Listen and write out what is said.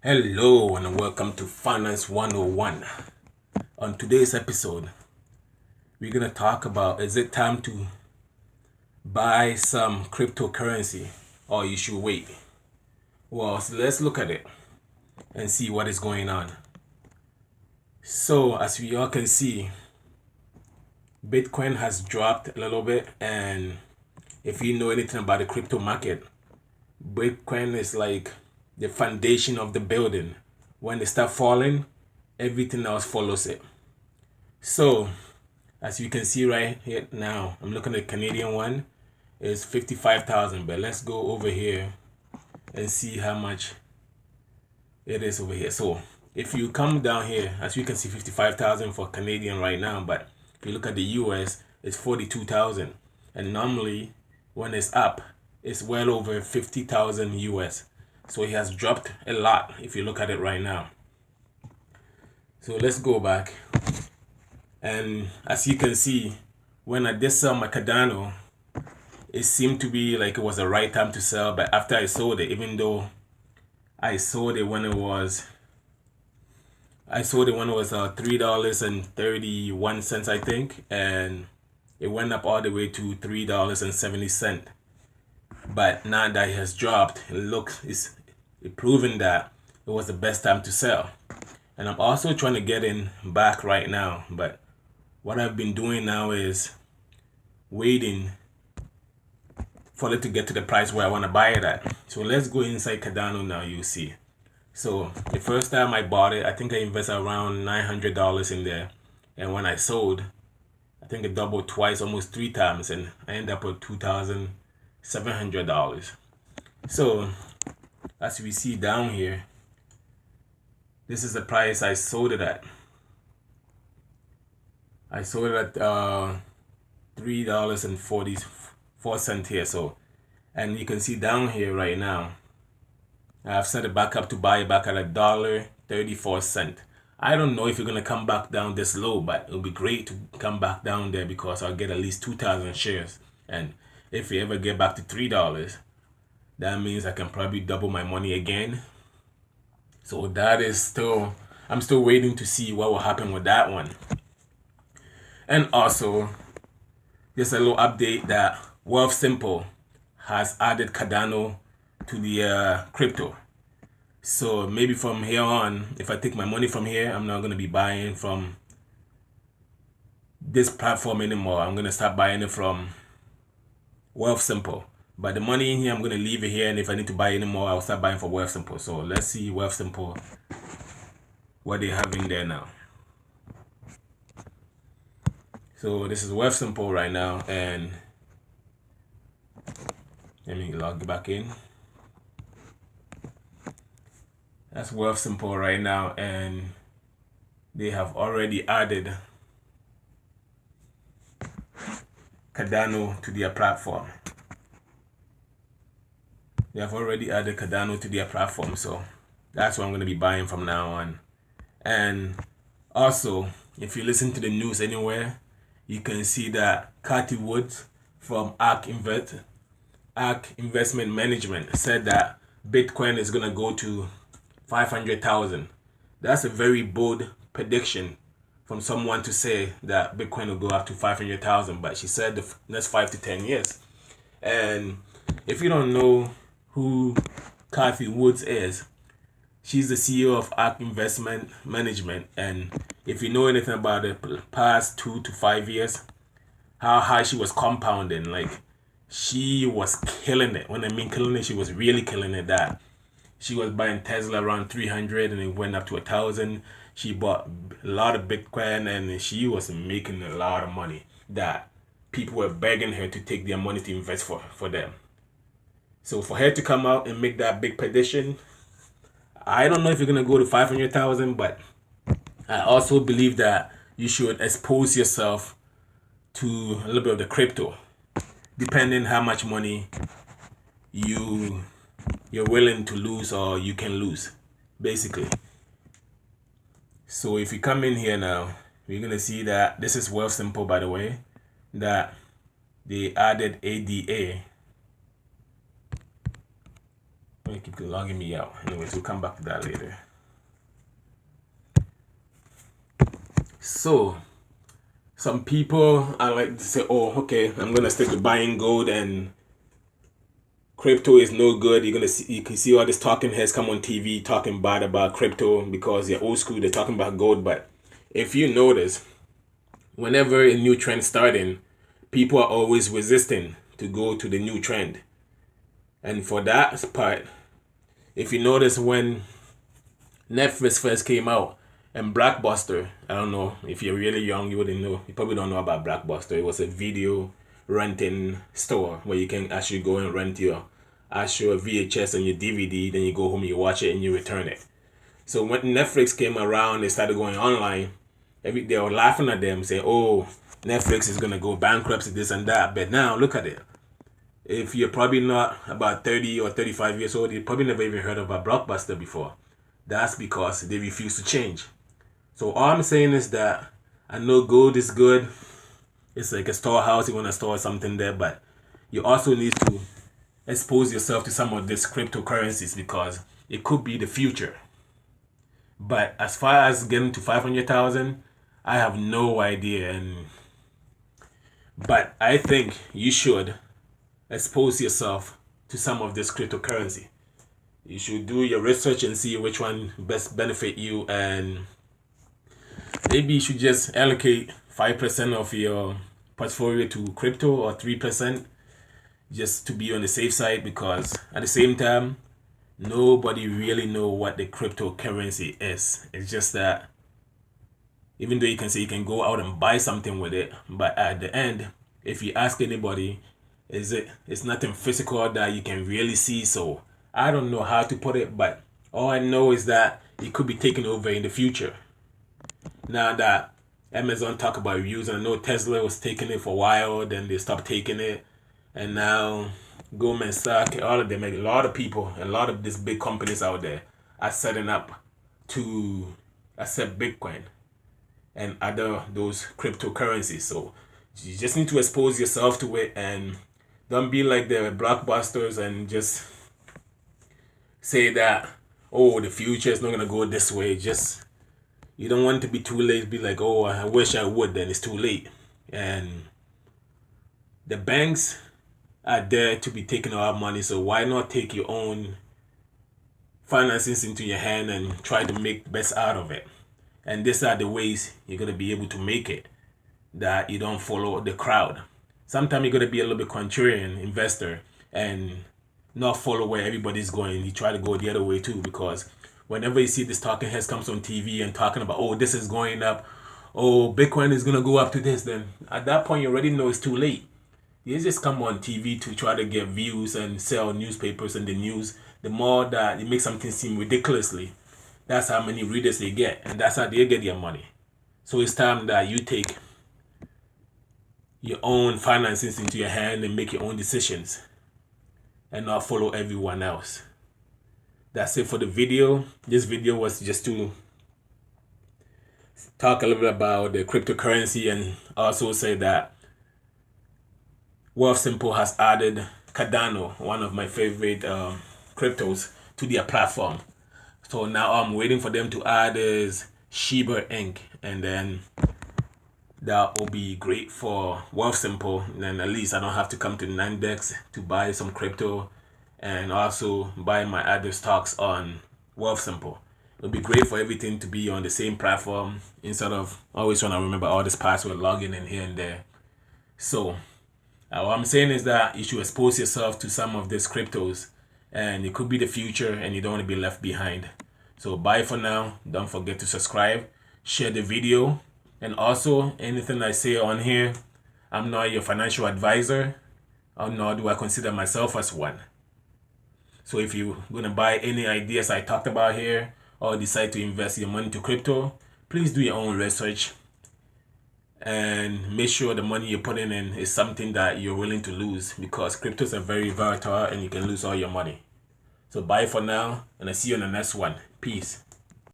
Hello and welcome to Finance 101. On today's episode, we're going to talk about, is it time to buy some cryptocurrency or you should wait? Well, so let's look at it and see what is going on. So as we all can see, Bitcoin has dropped a little bit, and if you know anything about the crypto market, Bitcoin is like the foundation of the building. When they start falling, everything else follows it. So as you can see right here now, I'm looking at the Canadian one. It's 55,000, but let's go over here and see how much it is over here. So if you come down here, as you can see, 55,000 for Canadian right now, but if you look at the US, it's 42,000. And normally when it's up, it's well over 50,000 US. So it has dropped a lot if you look at it right now. So let's go back. And as you can see, when I did sell my Cardano, it seemed to be like it was the right time to sell. But after I sold it, even though I sold it when it was $3.31, I think, and it went up all the way to $3.70. But now that it has dropped, it's proven that it was the best time to sell. And I'm also trying to get in back right now, but what I've been doing now is waiting for it to get to the price where I want to buy it at. So let's go inside Cardano now, you see. So the first time I bought it, I think I invested around $900 in there. And when I sold, I think it doubled twice, almost 3 times, and I ended up with $2,700. So as we see down here, this is the price I sold it at. I sold it at $3.44 here. So, and you can see down here right now, I've set it back up to buy it back at $1.34. I don't know if you're gonna come back down this low, but it'll be great to come back down there because I'll get at least 2,000 shares. And if we ever get back to $3, that means I can probably double my money again. So that is still, I'm still waiting to see what will happen with that one. And also, just a little update that Wealthsimple has added Cardano to the crypto. So maybe from here on, if I take my money from here, I'm not going to be buying from this platform anymore. I'm going to start buying it from Wealthsimple. But the money in here, I'm going to leave it here. And if I need to buy any more, I'll start buying from Wealthsimple. So let's see Wealthsimple, what they have in there now. So this is Wealthsimple right now, and let me log back in. That's Wealthsimple right now, and they have already added Cardano to their platform. They have already added Cardano to their platform, so that's what I'm going to be buying from now on. And also, if you listen to the news anywhere, you can see that Cathie from ARK Investment Management said that Bitcoin is going to go to 500,000. That's a very bold prediction from someone to say that Bitcoin will go up to 500,000, but she said the next 5 to 10 years. And if you don't know who Cathie is, she's the CEO of ARK Investment Management, and if you know anything about the past 2 to 5 years, how high she was compounding, like she was killing it. When I mean killing it, she was really killing it. That she was buying Tesla around 300 and it went up to 1,000. She bought a lot of Bitcoin and she was making a lot of money that people were begging her to take their money to invest for them. So for her to come out and make that big prediction, I don't know if you're going to go to 500,000, but I also believe that you should expose yourself to a little bit of the crypto, depending how much money you're willing to lose or you can lose, basically. So if you come in here now, you're going to see that this is Wealthsimple, by the way, that they added ADA. Let me keep logging me out. Anyways, we'll come back to that later. So some people I like to say, oh, okay, I'm gonna stick to buying gold and crypto is no good. You can see all these talking heads come on TV talking bad about crypto because they're old school. They're talking about gold, but if you notice, whenever a new trend starting, people are always resisting to go to the new trend. And for that part, if you notice when Netflix first came out and Blockbuster, I don't know if you're really young, you wouldn't know. You probably don't know about Blockbuster. It was a video renting store where you can actually go and rent your actual VHS and your DVD. Then you go home, you watch it, and you return it. So when Netflix came around, they started going online. They were laughing at them, saying, "Oh, Netflix is gonna go bankrupt, this and that." But now look at it. If you're probably not about 30 or 35 years old, you probably never even heard of a Blockbuster before. That's because they refuse to change. So all I'm saying is that I know gold is good. It's like a storehouse. You want to store something there, but you also need to expose yourself to some of these cryptocurrencies because it could be the future. But as far as getting to 500,000, I have no idea. But I think you should expose yourself to some of this cryptocurrency. You should do your research and see which one best benefit you, and maybe you should just allocate 5% of your portfolio to crypto or 3% just to be on the safe side, because at the same time nobody really know what the cryptocurrency is. It's just that even though you can say you can go out and buy something with it, but at the end, if you ask anybody, it's nothing physical that you can really see. So I don't know how to put it, but all I know is that it could be taken over in the future. Now that Amazon talk about reviews, and I know Tesla was taking it for a while, then they stopped taking it, and now Goldman Sachs, all of them, a lot of people, a lot of these big companies out there are setting up to accept Bitcoin and other those cryptocurrencies. So you just need to expose yourself to it and don't be like the blockbusters and just say that, oh, the future is not gonna go this way. Just, you don't want to be too late. Be like, oh, I wish I would. Then it's too late. And the banks are there to be taking our money. So why not take your own finances into your hand and try to make the best out of it? And these are the ways you're gonna be able to make it, that you don't follow the crowd. Sometimes you're gonna be a little bit contrarian investor and not follow where everybody's going. You try to go the other way too, because whenever you see this talking heads comes on TV and talking about, oh, this is going up, oh, Bitcoin is gonna go up to this, then at that point you already know it's too late. You just come on TV to try to get views and sell newspapers and the news. The more that you make something seem ridiculously, that's how many readers they get, and that's how they get their money. So it's time that you take your own finances into your hand and make your own decisions and not follow everyone else. That's it for the video. This video was just to talk a little bit about the cryptocurrency and also say that Wealthsimple has added Cardano, one of my favorite cryptos, to their platform. So now I'm waiting for them to add is Shiba Inc. And then that will be great for Wealthsimple. And then at least I don't have to come to Nandex to buy some crypto and also buy my other stocks on Wealthsimple. It'll be great for everything to be on the same platform instead of always trying to remember all this password, logging in here and there. So what I'm saying is that you should expose yourself to some of these cryptos, and it could be the future and you don't want to be left behind. So bye for now. Don't forget to subscribe, share the video, and also anything I say on here, I'm not your financial advisor, nor do I consider myself as one. So if you're going to buy any ideas I talked about here or decide to invest your money to crypto, please do your own research and make sure the money you're putting in is something that you're willing to lose, because cryptos are very volatile and you can lose all your money. So bye for now, and I see you on the next one. Peace.